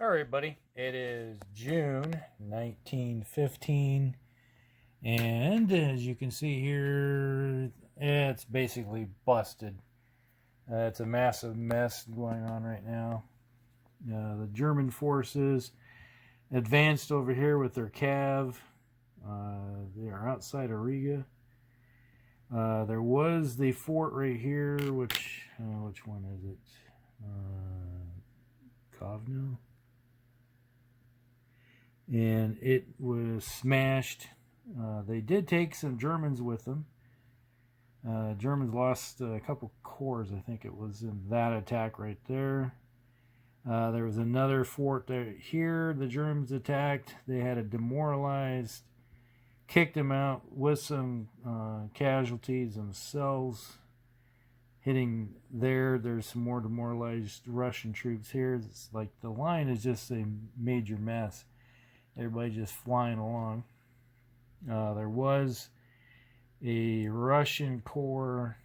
All right, buddy. It is June 1915, and as you can see here, it's basically busted. It's a massive mess going on right now. The German forces advanced over here with their cav. They are outside of Riga. There was the fort right here, which one is it? Kovno. And it was smashed. They did take some Germans with them. Germans lost a couple corps, I think it was in that attack right there. There was another fort there. Here the Germans attacked. They had it demoralized, kicked them out with some casualties themselves. Hitting there, there's some more demoralized Russian troops here. It's like the line is just a major mess. Everybody just flying along. There was a Russian corps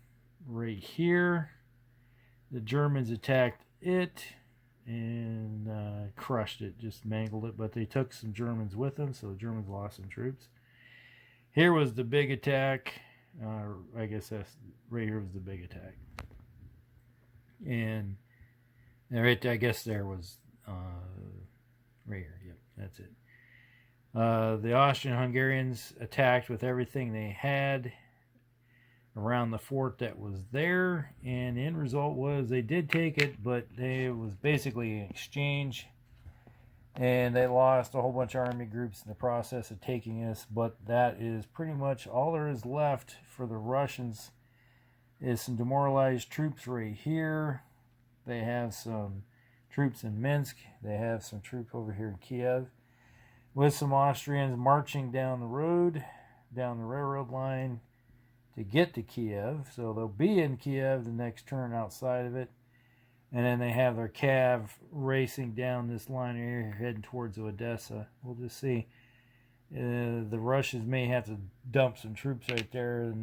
right here. The Germans attacked it and crushed it, just mangled it. But they took some Germans with them, so the Germans lost some troops. Here was the big attack. I guess that's right here was the big attack. And right, I guess there was right here. Yep, that's it. The Austrian-Hungarians attacked with everything they had around the fort that was there, and the end result was they did take it, but it was basically an exchange, and they lost a whole bunch of army groups in the process of taking this. But that is pretty much all there is left for the Russians. Is some demoralized troops right here. They have some troops in Minsk. They have some troops over here in Kiev, with some Austrians marching down the road, down the railroad line to get to Kiev. So they'll be in Kiev the next turn outside of it. And then they have their cav racing down this line here, heading towards Odessa. We'll just see. The Russians may have to dump some troops right there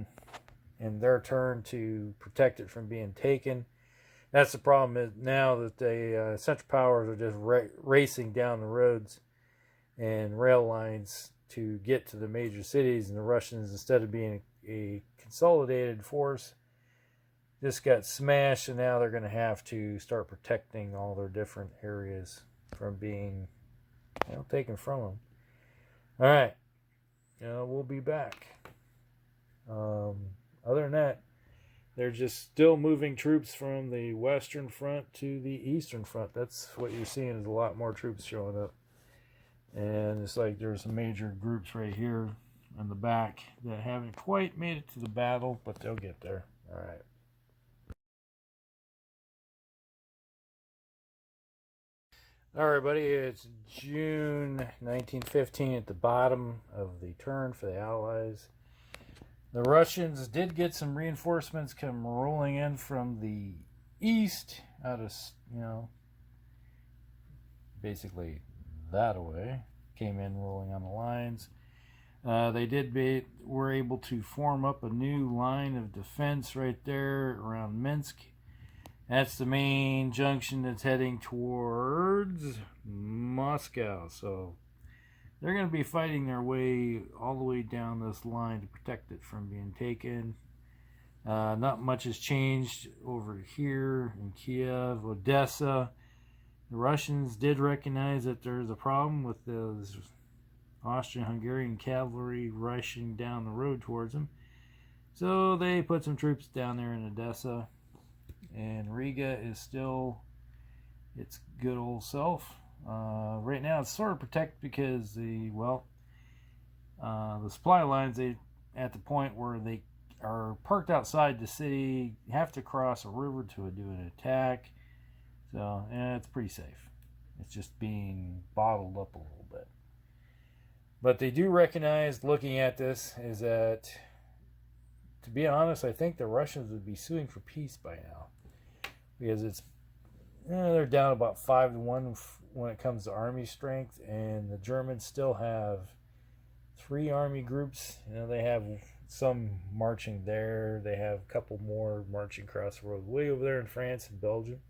in their turn to protect it from being taken. That's the problem is now that the Central Powers are just racing down the roads and rail lines to get to the major cities, and the Russians, instead of being a consolidated force, just got smashed, and now they're going to have to start protecting all their different areas from being taken from them. All right, we'll be back. Other than that, they're just still moving troops from the Western Front to the Eastern Front. That's what you're seeing is a lot more troops showing up. And it's like there's some major groups right here in the back that haven't quite made it to the battle, but they'll get there. All right. All right, buddy, it's June 1915 at the bottom of the turn for the Allies. The Russians did get some reinforcements come rolling in from the east out of, basically that away. Came in rolling on the lines. They were able to form up a new line of defense right there around Minsk. That's the main junction that's heading towards Moscow. So they're going to be fighting their way all the way down this line to protect it from being taken. Not much has changed over here in Kiev, Odessa. The Russians did recognize that there's a problem with the Austrian-Hungarian cavalry rushing down the road towards them. So they put some troops down there in Odessa. And Riga is still its good old self. Right now it's sort of protected because the supply lines, at the point where they are parked outside the city, have to cross a river to do an attack. So it's pretty safe. It's just being bottled up a little bit. But they do recognize, looking at this, is that, to be honest, I think the Russians would be suing for peace by now. Because they're down about 5-1 when it comes to army strength, and the Germans still have 3 army groups. They have some marching there. They have a couple more marching across the road way over there in France and Belgium.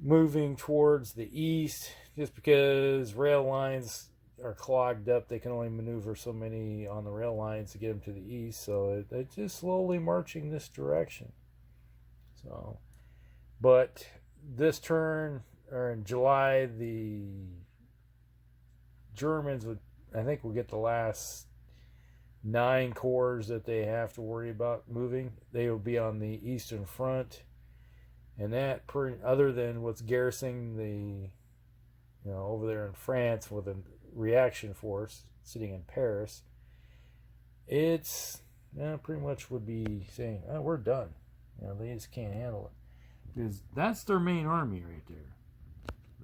moving towards the east, just because rail lines are clogged up. They can only maneuver so many on the rail lines to get them to the east, so they're just slowly marching this direction. So, but this turn, or in July, the Germans would, I think, will get the last 9 corps that they have to worry about moving. They will be on the Eastern Front, and that, other than what's garrisoning the, over there in France with a reaction force sitting in Paris, it's pretty much would be saying, oh, we're done. They just can't handle it, because that's their main army right there.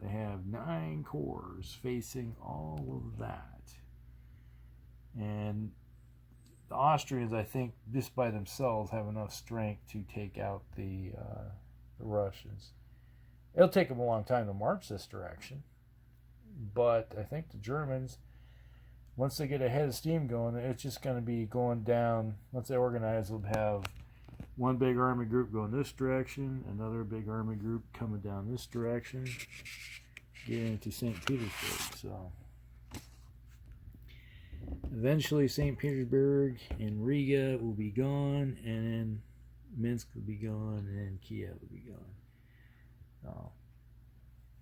They have 9 corps facing all of that, and the Austrians, I think, just by themselves have enough strength to take out the Russians. It'll take them a long time to march this direction, but I think the Germans, once they get a head of steam going, it's just going to be going down. Once they organize, they'll have one big army group going this direction, another big army group coming down this direction, getting to St. Petersburg. So eventually St. Petersburg and Riga will be gone, and then Minsk will be gone, and then Kiev will be gone. So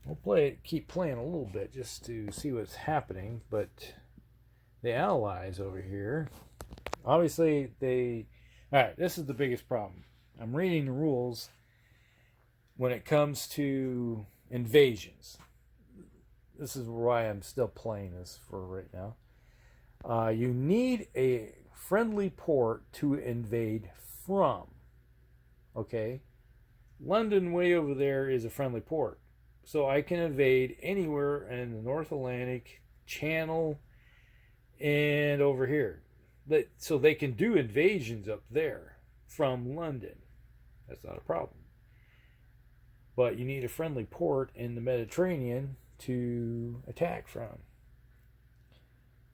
we'll keep playing a little bit just to see what's happening. But the Allies over here, obviously alright, this is the biggest problem. I'm reading the rules when it comes to invasions. This is why I'm still playing this for right now. You need a friendly port to invade from. Okay? London way over there is a friendly port. So I can invade anywhere in the North Atlantic, Channel, and over here. So they can do invasions up there from London. That's not a problem. But you need a friendly port in the Mediterranean to attack from.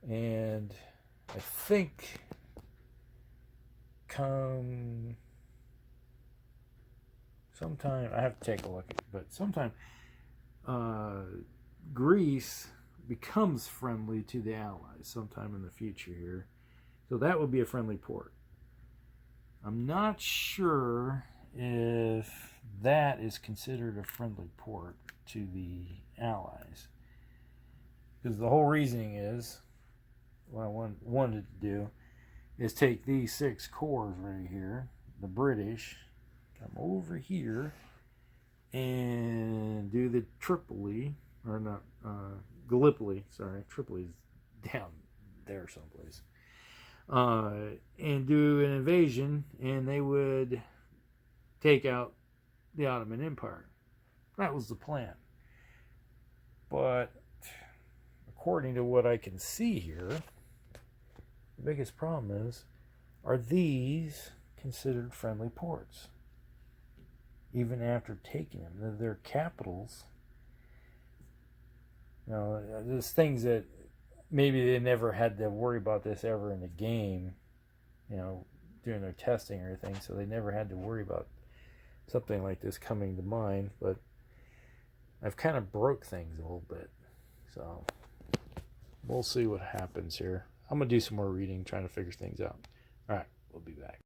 And I think come sometime, I have to take a look at it, but sometime Greece becomes friendly to the Allies sometime in the future here. So that would be a friendly port. I'm not sure if that is considered a friendly port to the Allies. Because the whole reasoning is, what I wanted to do is take these 6 corps right here, the British, come over here and do the Tripoli, or not, Gallipoli, sorry, Tripoli's down there someplace, and do an invasion, and they would take out the Ottoman Empire. That was the plan. But according to what I can see here, the biggest problem is, are these considered friendly ports? Even after taking them, they're capitals. There's things that maybe they never had to worry about this ever in the game, during their testing or anything, so they never had to worry about something like this coming to mind. But I've kind of broke things a little bit, so we'll see what happens here. I'm going to do some more reading, trying to figure things out. All right, we'll be back.